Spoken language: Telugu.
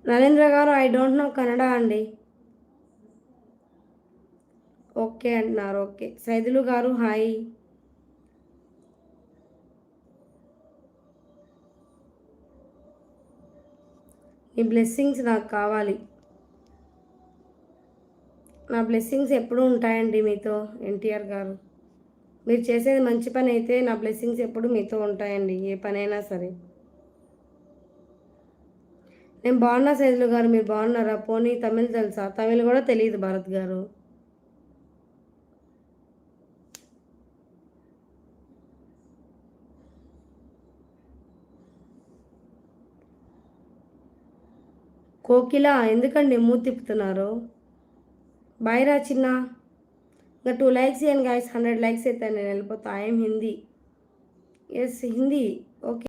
నరేంద్ర గారు ఐ డోంట్ నో కన్నడ అండి. ఓకే అంటున్నారు. ఓకే. సైదులు గారు హాయ్. మీ బ్లెస్సింగ్స్ నాకు కావాలి. నా బ్లెస్సింగ్స్ ఎప్పుడూ ఉంటాయండి మీతో ఎన్టీఆర్ గారు. మీరు చేసేది మంచి పని అయితే నా బ్లెస్సింగ్స్ ఎప్పుడు మీతో ఉంటాయండి, ఏ పనైనా సరే. నేను బాగున్నా సైదులు గారు, మీరు బాగున్నారా? పోనీ తమిళ్ తెలుసా? తమిళ్ కూడా తెలియదు భారత్ గారు. కోకిల ఎందుకండి మూతి తిప్పుతున్నారు? బాయ్ రా చిన్న. ఇంకా 2 లైక్స్ ఇవ్వండి గాయస్, 100 లైక్స్ అయితే నేను వెళ్ళిపోతా. ఐఎమ్ హిందీ. ఎస్ హిందీ.